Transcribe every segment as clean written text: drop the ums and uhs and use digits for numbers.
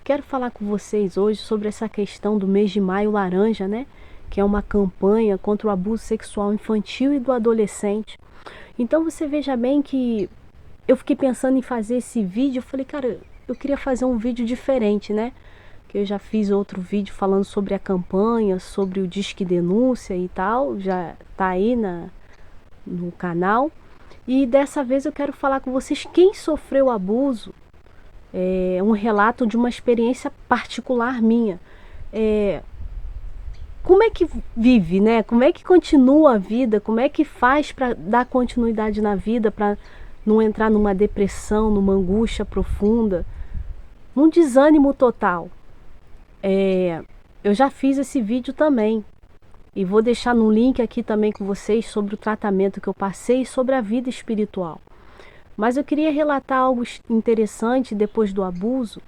quero falar com vocês hoje sobre essa questão do mês de maio laranja, né? Que é uma campanha contra o abuso sexual infantil e do adolescente. Então você veja bem que eu fiquei pensando em fazer esse vídeo, eu falei, cara, eu queria fazer um vídeo diferente, né? Que eu já fiz outro vídeo falando sobre a campanha, sobre o Disque Denúncia e tal, já tá aí no canal. E dessa vez eu quero falar com vocês quem sofreu abuso. É um relato de uma experiência particular minha. Como é que vive, né? Como é que continua a vida? Como é que faz para dar continuidade na vida, para não entrar numa depressão, numa angústia profunda, num desânimo total? Eu já fiz esse vídeo também. E vou deixar no link aqui também com vocês sobre o tratamento que eu passei e sobre a vida espiritual. Mas eu queria relatar algo interessante depois do abuso.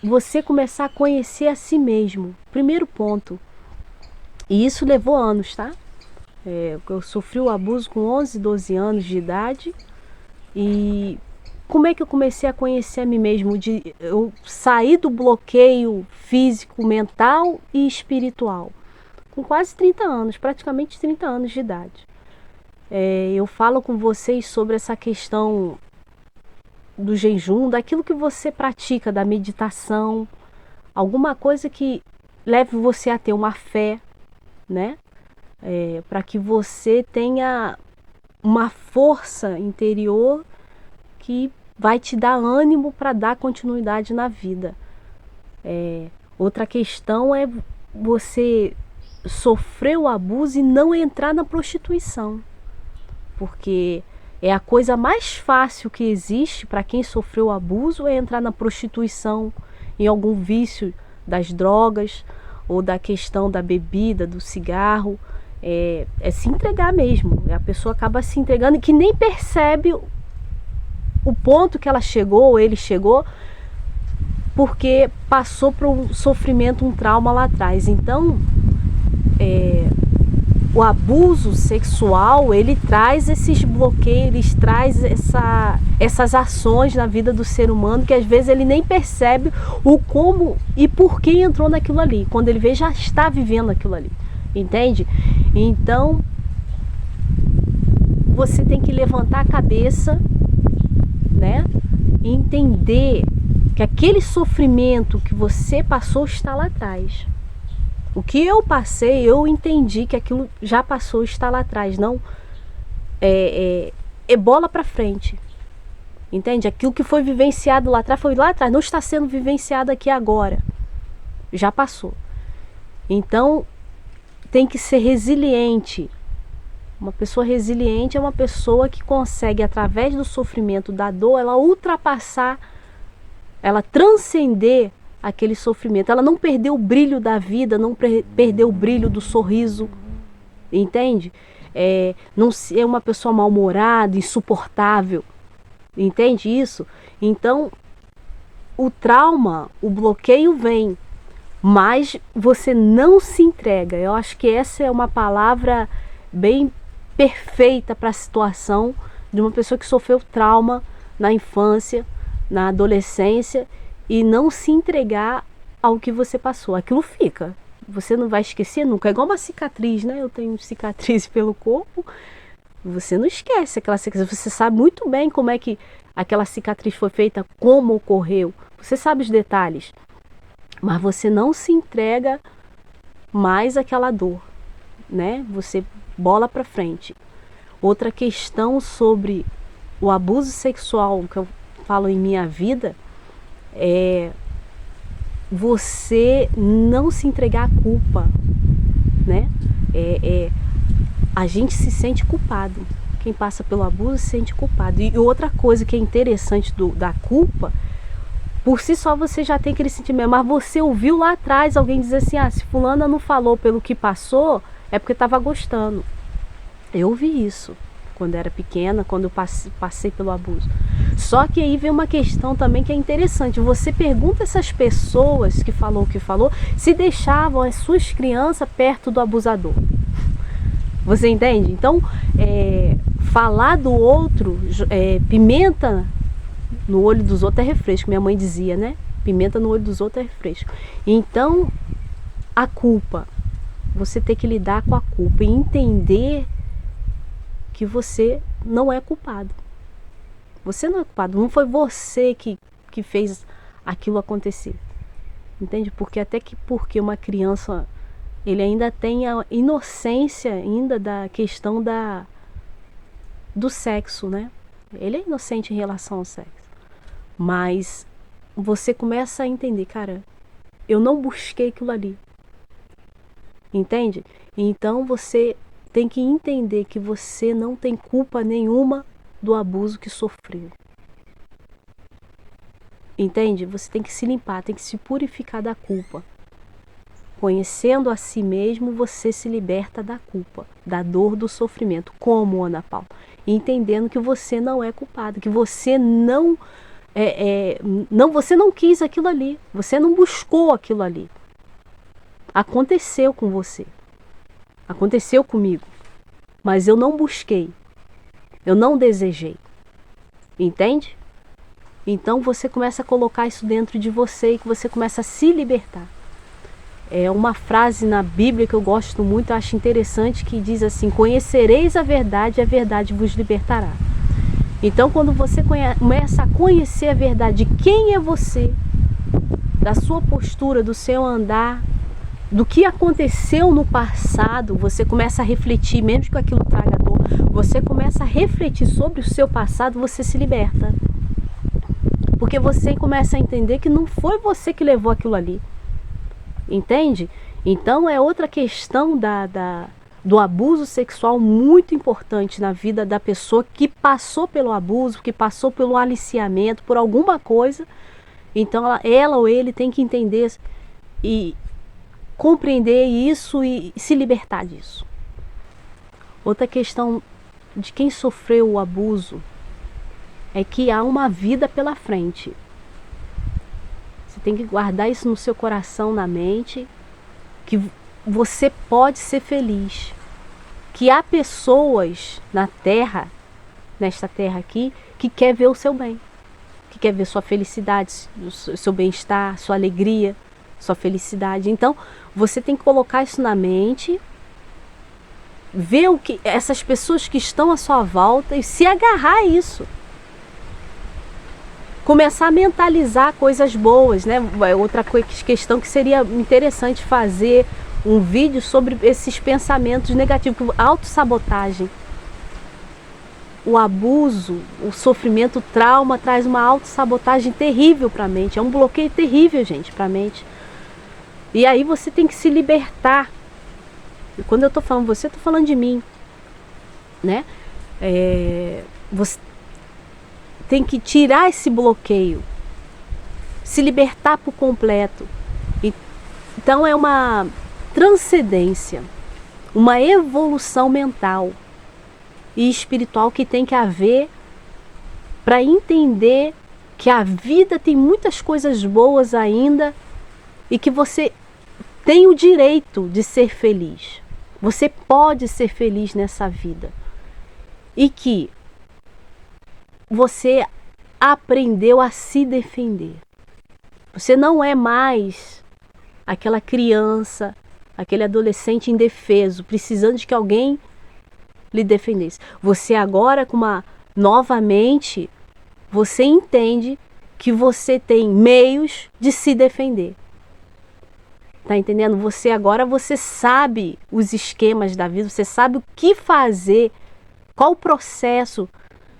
Você começar a conhecer a si mesmo. Primeiro ponto. E isso levou anos, tá? Eu sofri o abuso com 11, 12 anos de idade. E como é que eu comecei a conhecer a mim mesmo? Eu saí do bloqueio físico, mental e espiritual. Com quase 30 anos, praticamente 30 anos de idade. Eu falo com vocês sobre essa questão do jejum, daquilo que você pratica, da meditação, alguma coisa que leve você a ter uma fé, né? Para que você tenha uma força interior que vai te dar ânimo para dar continuidade na vida. Outra questão é você sofrer o abuso e não entrar na prostituição. Porque é a coisa mais fácil que existe para quem sofreu o abuso é entrar na prostituição, em algum vício das drogas ou da questão da bebida, do cigarro. É se entregar mesmo. A pessoa acaba se entregando e que nem percebe o ponto que ela chegou ou ele chegou, porque passou por um sofrimento, um trauma lá atrás. Então, o abuso sexual, ele traz esses bloqueios, ele traz essas ações na vida do ser humano que às vezes ele nem percebe o como e por que entrou naquilo ali. Quando ele vê, já está vivendo aquilo ali, entende? Então, você tem que levantar a cabeça, né? E entender que aquele sofrimento que você passou está lá atrás. O que eu passei, eu entendi que aquilo já passou, está lá atrás. Não é bola para frente. Entende? Aquilo que foi vivenciado lá atrás, foi lá atrás. Não está sendo vivenciado aqui agora. Já passou. Então, tem que ser resiliente. Uma pessoa resiliente é uma pessoa que consegue, através do sofrimento, da dor, ela ultrapassar, ela transcender aquele sofrimento. Ela não perdeu o brilho da vida, não perdeu o brilho do sorriso, entende? Não é uma pessoa mal-humorada, insuportável, entende isso? Então, o trauma, o bloqueio vem, mas você não se entrega. Eu acho que essa é uma palavra bem perfeita para a situação de uma pessoa que sofreu trauma na infância, na adolescência, e não se entregar ao que você passou. Aquilo fica. Você não vai esquecer nunca. É igual uma cicatriz, né? Eu tenho cicatriz pelo corpo. Você não esquece aquela cicatriz. Você sabe muito bem como é que aquela cicatriz foi feita, como ocorreu. Você sabe os detalhes. Mas você não se entrega mais àquela dor, né? Você bola para frente. Outra questão sobre o abuso sexual que eu falo em minha vida é você não se entregar à culpa, né? A gente se sente culpado. Quem passa pelo abuso se sente culpado. E outra coisa que é interessante da culpa, por si só você já tem aquele sentimento, mas você ouviu lá atrás alguém dizer assim, se fulana não falou pelo que passou, é porque estava gostando. Eu ouvi isso quando era pequena, quando eu passei pelo abuso. Só que aí vem uma questão também que é interessante. Você pergunta essas pessoas que falou o que falou, se deixavam as suas crianças perto do abusador. Você entende? Então, falar do outro, pimenta no olho dos outros é refresco, minha mãe dizia, né? Pimenta no olho dos outros é refresco. Então, a culpa, você tem que lidar com a culpa e entender que você não é culpado. Você não é culpado, não foi você que fez aquilo acontecer. Entende? Porque uma criança, ele ainda tem a inocência ainda da questão do sexo, né? Ele é inocente em relação ao sexo. Mas você começa a entender, cara, eu não busquei aquilo ali. Entende? Então você tem que entender que você não tem culpa nenhuma do abuso que sofreu. Entende? Você tem que se limpar, tem que se purificar da culpa. Conhecendo a si mesmo, você se liberta da culpa, da dor, do sofrimento. Como, Ana Paula? Entendendo que você não é culpado, que você você não quis aquilo ali, você não buscou aquilo ali. Aconteceu com você, aconteceu comigo, mas eu não busquei, eu não desejei. Entende? Então você começa a colocar isso dentro de você e que você começa a se libertar. É uma frase na Bíblia que eu gosto muito, eu acho interessante, que diz assim: conhecereis a verdade e a verdade vos libertará. Então quando você começa a conhecer a verdade de quem é você, da sua postura, do seu andar, do que aconteceu no passado, você começa a refletir, mesmo que aquilo traga dor, você começa a refletir sobre o seu passado, você se liberta. Porque você começa a entender que não foi você que levou aquilo ali. Entende? Então é outra questão do abuso sexual muito importante na vida da pessoa que passou pelo abuso, que passou pelo aliciamento, por alguma coisa. Então ela ou ele tem que entender e compreender isso e se libertar disso. Outra questão de quem sofreu o abuso é que há uma vida pela frente. Você tem que guardar isso no seu coração, na mente, que você pode ser feliz. Que há pessoas na terra, nesta terra aqui, que quer ver o seu bem. Que quer ver sua felicidade, o seu bem-estar, sua alegria, sua felicidade. Então, você tem que colocar isso na mente, ver o que essas pessoas que estão à sua volta e se agarrar a isso. Começar a mentalizar coisas boas, né? Outra questão que seria interessante fazer um vídeo sobre esses pensamentos negativos, autossabotagem. O abuso, o sofrimento, o trauma traz uma autossabotagem terrível para a mente. É um bloqueio terrível, gente, para a mente. E aí você tem que se libertar. E quando eu estou falando você, eu estou falando de mim, né? Você tem que tirar esse bloqueio, se libertar por completo. Então é uma transcendência, uma evolução mental e espiritual que tem que haver para entender que a vida tem muitas coisas boas ainda e que você tem o direito de ser feliz. Você pode ser feliz nessa vida. E que você aprendeu a se defender. Você não é mais aquela criança, aquele adolescente indefeso, precisando de que alguém lhe defendesse. Você agora, com uma nova mente, você entende que você tem meios de se defender. Tá entendendo? Você sabe os esquemas da vida, você sabe o que fazer, qual o processo.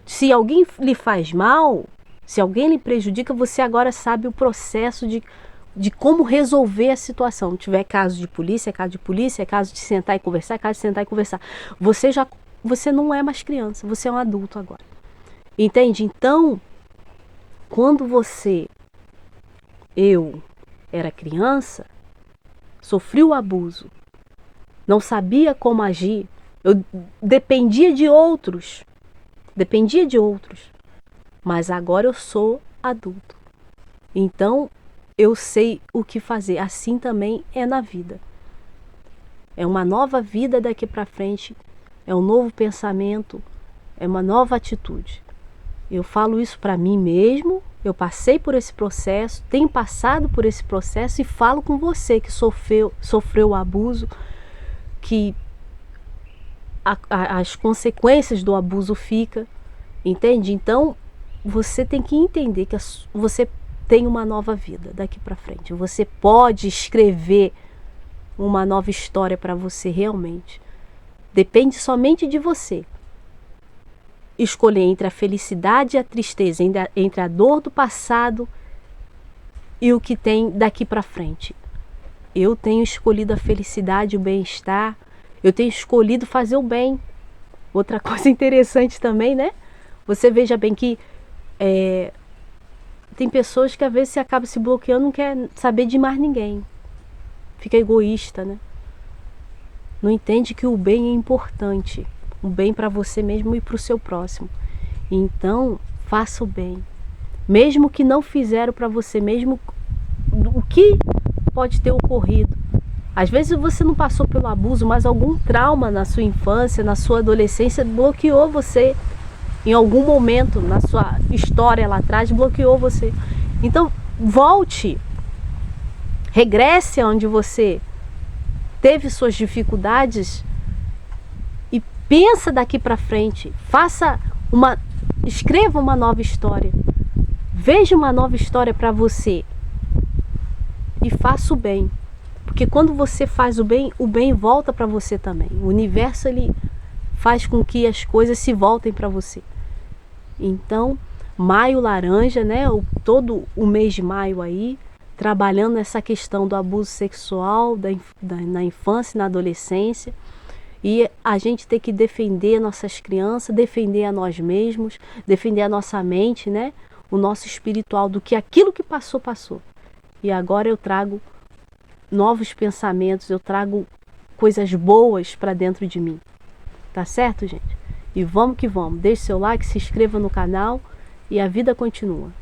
Se alguém lhe faz mal, se alguém lhe prejudica, você agora sabe o processo de como resolver a situação. Se tiver caso de polícia, é caso de polícia, é caso de sentar e conversar, é caso de sentar e conversar. Você não é mais criança, você é um adulto agora. Entende? Então, quando eu era criança, sofri o abuso, não sabia como agir, eu dependia de outros, mas agora eu sou adulto, então eu sei o que fazer. Assim também é na vida, é uma nova vida daqui para frente, é um novo pensamento, é uma nova atitude. Eu falo isso para mim mesmo Eu passei por esse processo, tenho passado por esse processo e falo com você que sofreu o abuso, que as consequências do abuso ficam, entende? Então, você tem que entender que você tem uma nova vida daqui para frente. Você pode escrever uma nova história para você realmente. Depende somente de você. Escolher entre a felicidade e a tristeza, entre a dor do passado e o que tem daqui para frente. Eu tenho escolhido a felicidade, o bem-estar. Eu tenho escolhido fazer o bem. Outra coisa interessante também, né? Você veja bem que tem pessoas que às vezes você acaba se bloqueando, não quer saber de mais ninguém. Fica egoísta, né? Não entende que o bem é importante. O bem para você mesmo e para o seu próximo. Então, faça o bem. Mesmo que não fizeram para você, mesmo o que pode ter ocorrido. Às vezes você não passou pelo abuso, mas algum trauma na sua infância, na sua adolescência, bloqueou você. Em algum momento na sua história lá atrás, bloqueou você. Então, volte. Regresse aonde você teve suas dificuldades e pensa daqui para frente. Escreva uma nova história. Veja uma nova história para você. E faça o bem. Porque quando você faz o bem volta para você também. O universo, ele faz com que as coisas se voltem para você. Então, maio laranja, né? Todo o mês de maio aí, trabalhando essa questão do abuso sexual na infância e na adolescência. E a gente tem que defender nossas crianças, defender a nós mesmos, defender a nossa mente, né? O nosso espiritual, do que aquilo que passou, passou. E agora eu trago novos pensamentos, eu trago coisas boas para dentro de mim. Tá certo, gente? E vamos que vamos. Deixe seu like, se inscreva no canal e a vida continua.